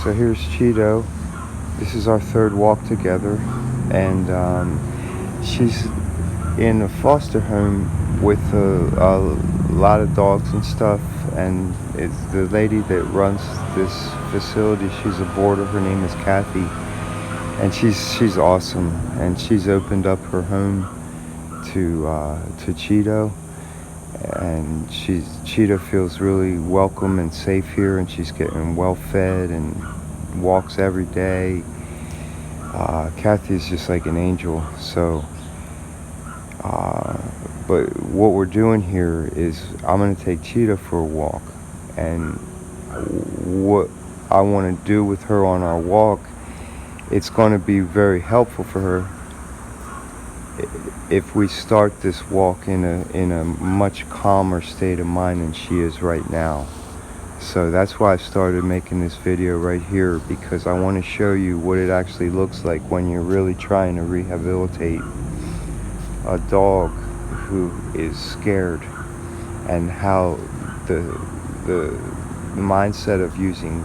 So here's Cheeto. This is our third walk together, and she's in a foster home with a lot of dogs and stuff. And it's the lady that runs this facility. She's a boarder. Her name is Kathy, and she's awesome. And she's opened up her home to Cheeto, and Cheetah feels really welcome and safe here, and she's getting well fed and walks every day. Kathy is just like an angel. So, but what we're doing here is I'm gonna take Cheetah for a walk, and what I want to do with her on our walk, it's going to be very helpful for her if we start this walk in a much calmer state of mind than she is right now. So that's why I started making this video right here, because I want to show you what it actually looks like when you're really trying to rehabilitate a dog who is scared, and how the mindset of using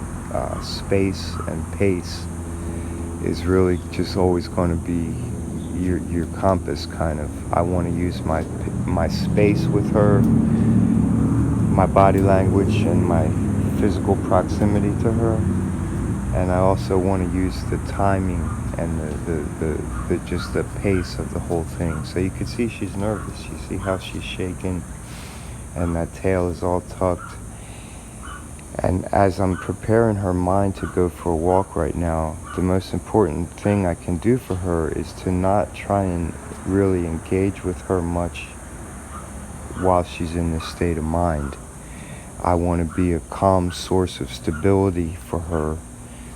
space and pace is really just always going to be your compass, kind of. I want to use my space with her, my body language, and my physical proximity to her, and I also want to use the timing and the just the pace of the whole thing. So you can see she's nervous. You see how she's shaking, and that tail is all tucked. And as I'm preparing her mind to go for a walk right now, the most important thing I can do for her is to not try and really engage with her much while she's in this state of mind. I want to be a calm source of stability for her,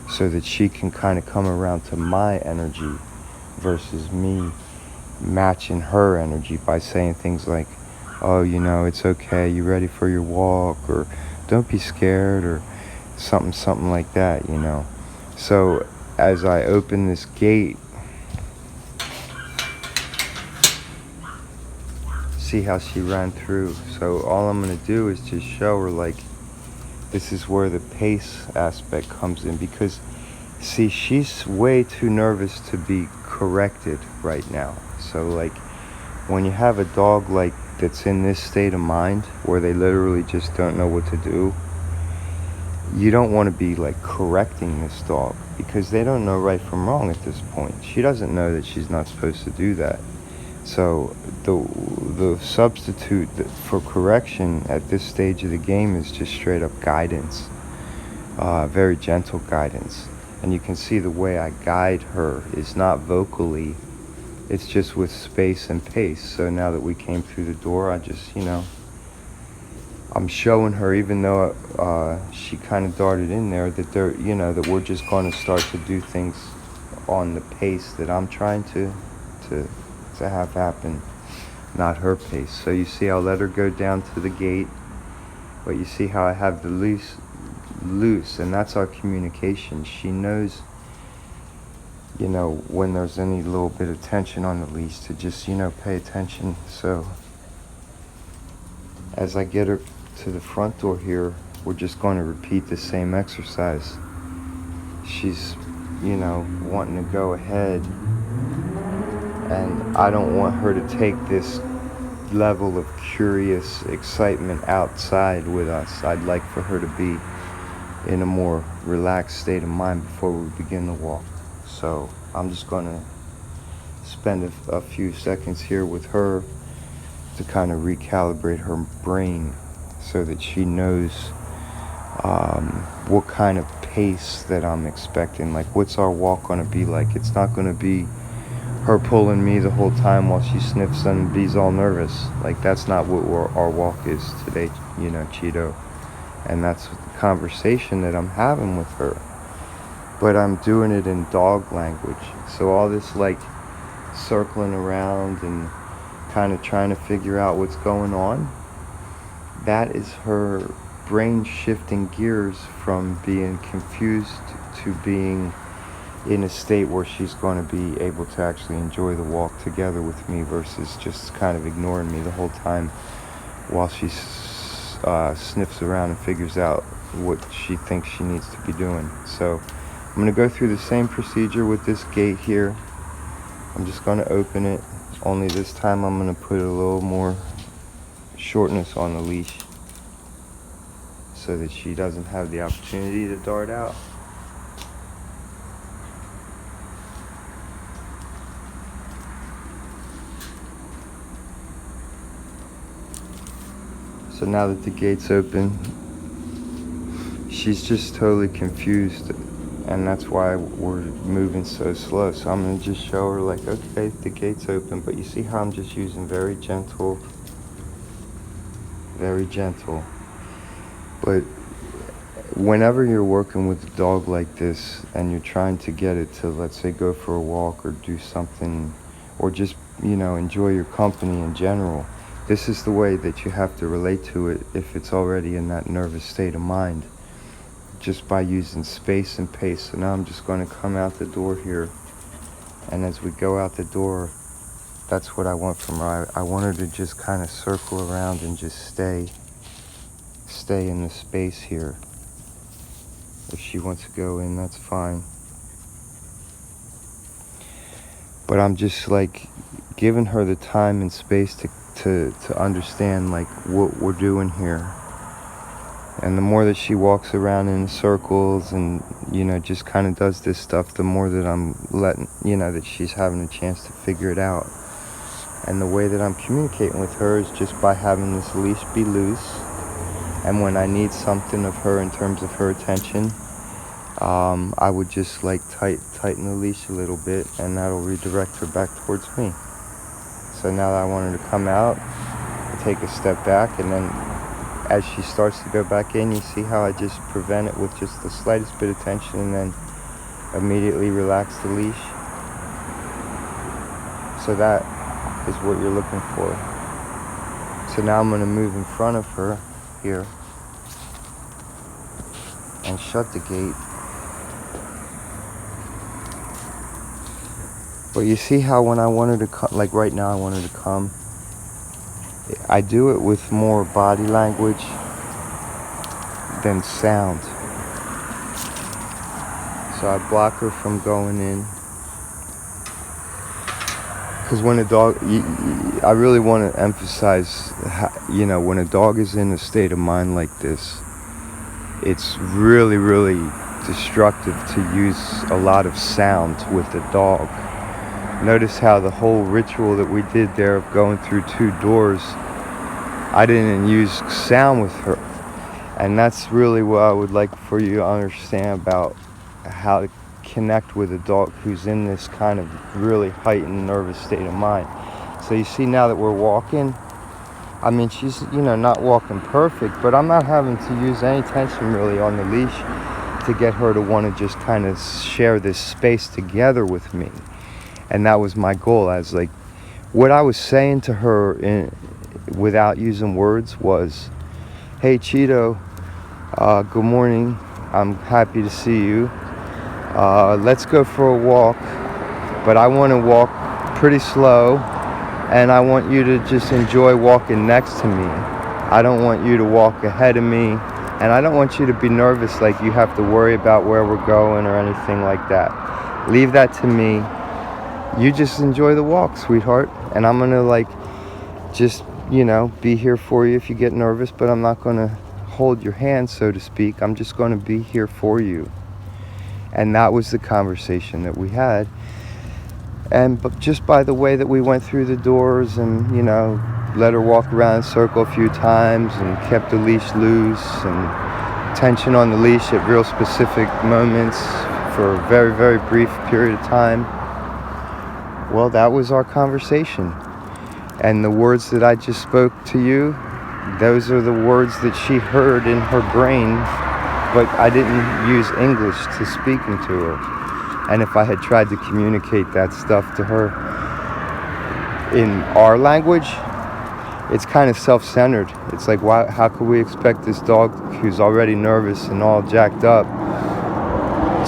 so that she can kind of come around to my energy versus me matching her energy by saying things like, oh, it's okay, you ready for your walk, or don't be scared, or something like that. So as I open this gate, see how she ran through. So all I'm going to do is just show her, like, this is where the pace aspect comes in, because see, she's way too nervous to be corrected right now. So like, when you have a dog like that's in this state of mind where they literally just don't know what to do, you don't want to be like correcting this dog, because they don't know right from wrong at this point. She doesn't know that she's not supposed to do that. So the substitute for correction at this stage of the game is just straight up guidance, very gentle guidance. And you can see the way I guide her is not vocally, it's just with space and pace. So now that we came through the door, I just, I'm showing her, even though she kind of darted in there, that that we're just going to start to do things on the pace that I'm trying to have happen, not her pace. So you see, I'll let her go down to the gate, but you see how I have the loose, and that's our communication. She knows, when there's any little bit of tension on the leash, to just, pay attention. So as I get her to the front door here, we're just going to repeat the same exercise. She's, wanting to go ahead, and I don't want her to take this level of curious excitement outside with us. I'd like for her to be in a more relaxed state of mind before we begin the walk. So I'm just going to spend a few seconds here with her to kind of recalibrate her brain, so that she knows what kind of pace that I'm expecting. Like, what's our walk going to be like? It's not going to be her pulling me the whole time while she sniffs and be's all nervous. Like, that's not what our walk is today, Cheeto. And that's the conversation that I'm having with her. But I'm doing it in dog language. So all this, like, circling around and kind of trying to figure out what's going on, that is her brain shifting gears from being confused to being in a state where she's going to be able to actually enjoy the walk together with me, versus just kind of ignoring me the whole time while she sniffs around and figures out what she thinks she needs to be doing. So I'm going to go through the same procedure with this gate here. I'm just going to open it, only this time I'm going to put a little more shortness on the leash so that she doesn't have the opportunity to dart out. So now that the gate's open, she's just totally confused, and that's why we're moving so slow. So I'm gonna just show her like, okay, the gate's open, but you see how I'm just using very gentle. But whenever you're working with a dog like this and you're trying to get it to, let's say, go for a walk or do something, or just, you know, enjoy your company in general, this is the way that you have to relate to it if it's already in that nervous state of mind, just by using space and pace. So now I'm just going to come out the door here, and as we go out the door, that's what I want from her. I want her to just kind of circle around and just stay in the space here. If she wants to go in, that's fine. But I'm just like giving her the time and space to understand like what we're doing here. And the more that she walks around in circles and, you know, just kind of does this stuff, the more that I'm letting, you know, that she's having a chance to figure it out. And the way that I'm communicating with her is just by having this leash be loose. And when I need something of her in terms of her attention, I would just like tighten the leash a little bit, and that'll redirect her back towards me. So now that I want her to come out, I take a step back, and then as she starts to go back in, you see how I just prevent it with just the slightest bit of tension, and then immediately relax the leash. So that is what you're looking for. So now I'm going to move in front of her here and shut the gate. But you see how when I want her to come, like right now I want her to come, I do it with more body language than sound. So I block her from going in. Because when a dog, I really want to emphasize, you know, when a dog is in a state of mind like this, it's really, really destructive to use a lot of sound with the dog. Notice how the whole ritual that we did there of going through 2 doors, I didn't use sound with her. And that's really what I would like for you to understand about how to connect with a dog who's in this kind of really heightened nervous state of mind. So you see now that we're walking, I mean, she's, you know, not walking perfect, but I'm not having to use any tension really on the leash to get her to want to just kind of share this space together with me. And that was my goal. I was like, what I was saying to her without using words was, hey Cheeto, good morning, I'm happy to see you. Let's go for a walk, but I want to walk pretty slow, and I want you to just enjoy walking next to me. I don't want you to walk ahead of me, and I don't want you to be nervous like you have to worry about where we're going or anything like that. Leave that to me. You just enjoy the walk, sweetheart, and I'm gonna like just, you know, be here for you if you get nervous, but I'm not gonna hold your hand, so to speak. I'm just gonna be here for you. And that was the conversation that we had. And but just by the way that we went through the doors and, you know, let her walk around in a circle a few times and kept the leash loose and tension on the leash at real specific moments for a very, very brief period of time. Well, that was our conversation. And the words that I just spoke to you, those are the words that she heard in her brain, but I didn't use English to speaking to her. And if I had tried to communicate that stuff to her in our language, it's kind of self-centered. It's like, why, how could we expect this dog who's already nervous and all jacked up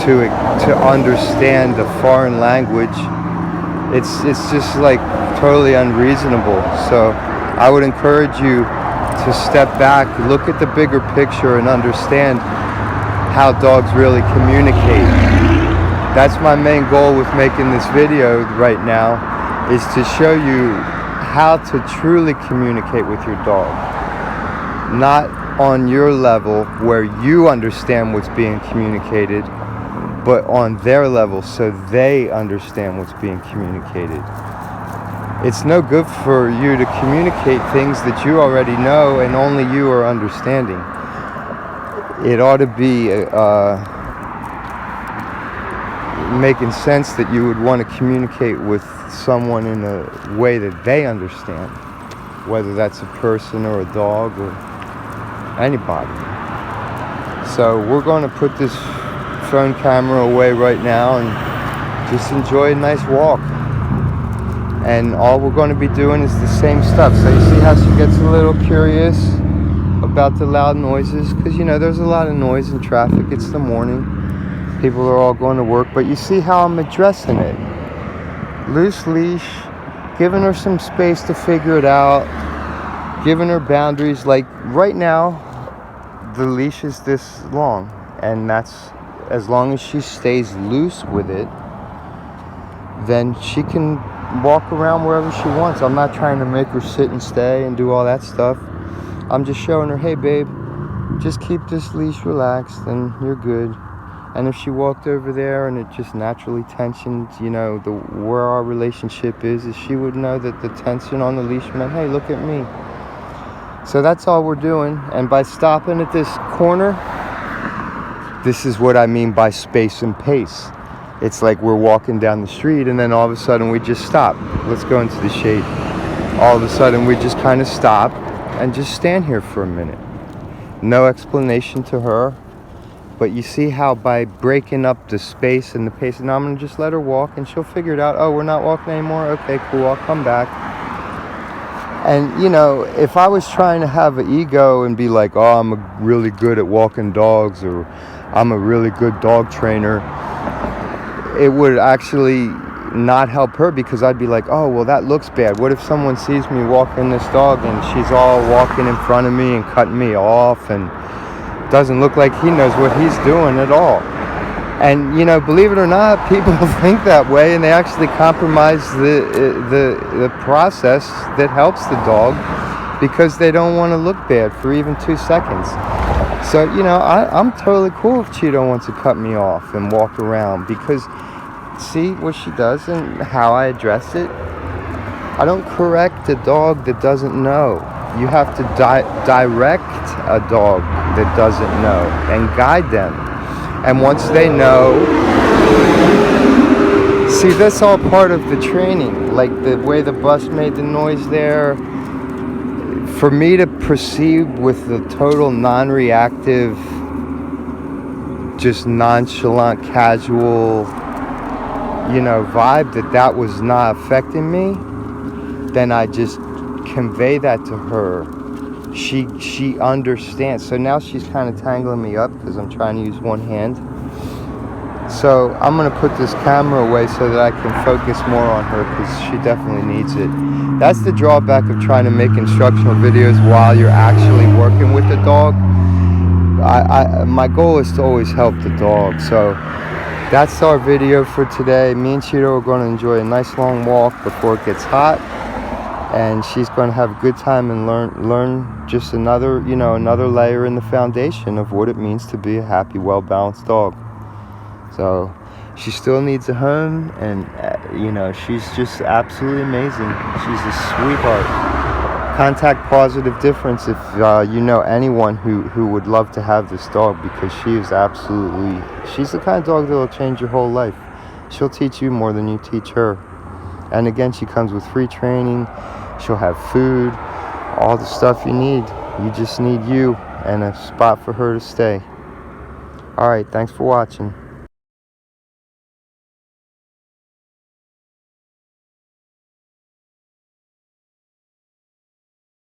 to understand a foreign language? It's just like totally unreasonable. So I would encourage you to step back, look at the bigger picture, and understand how dogs really communicate. That's my main goal with making this video right now, is to show you how to truly communicate with your dog. Not on your level where you understand what's being communicated, but on their level so they understand what's being communicated. It's no good for you to communicate things that you already know and only you are understanding. It ought to be making sense that you would want to communicate with someone in a way that they understand, whether that's a person or a dog or anybody. So we're going to put this phone camera away right now and just enjoy a nice walk. And all we're going to be doing is the same stuff. So you see how she gets a little curious about the loud noises, because you know there's a lot of noise in traffic. It's the morning. People are all going to work, but you see how I'm addressing it. Loose leash, giving her some space to figure it out, giving her boundaries. Like right now, the leash is this long, and that's as long as she stays loose with it, then she can walk around wherever she wants. I'm not trying to make her sit and stay and do all that stuff. I'm just showing her, hey babe, just keep this leash relaxed and you're good. And if she walked over there and it just naturally tensioned, you know, where our relationship is she would know that the tension on the leash meant, hey, look at me. So that's all we're doing. And by stopping at this corner, this is what I mean by space and pace. It's like we're walking down the street and then all of a sudden we just stop. Let's go into the shade. All of a sudden we just kind of stop and just stand here for a minute. No explanation to her. But you see how by breaking up the space and the pace, now I'm going to just let her walk and she'll figure it out. Oh, we're not walking anymore? Okay, cool, I'll come back. And, you know, if I was trying to have an ego and be like, oh, I'm really good at walking dogs, or I'm a really good dog trainer, it would actually not help her, because I'd be like, oh, well, that looks bad. What if someone sees me walking this dog and she's all walking in front of me and cutting me off and doesn't look like he knows what he's doing at all? And you know, believe it or not, people think that way, and they actually compromise the process that helps the dog, because they don't want to look bad for even 2 seconds. So you know, I'm totally cool if Cheeto wants to cut me off and walk around, because see what she does and how I address it. I don't correct a dog that doesn't know. You have to direct a dog that doesn't know and guide them. And once they know, see, that's all part of the training. Like the way the bus made the noise there, for me to proceed with the total non-reactive, just nonchalant, casual, you know, vibe that was not affecting me, then I just convey that to her. She understands. So now she's kind of tangling me up because I'm trying to use one hand. So I'm going to put this camera away so that I can focus more on her, because she definitely needs it. That's the drawback of trying to make instructional videos while you're actually working with the dog. My goal is to always help the dog. So that's our video for today. Me and Cheeto are going to enjoy a nice long walk before it gets hot. And she's going to have a good time and learn just another layer in the foundation of what it means to be a happy, well-balanced dog. So she still needs a home, and you know, she's just absolutely amazing. She's a sweetheart. Contact Positive Difference if you know anyone who would love to have this dog, because she's the kind of dog that will change your whole life. She'll teach you more than you teach her. And again, she comes with free training. She'll have food, all the stuff you need. You just need you and a spot for her to stay. All right, thanks for watching.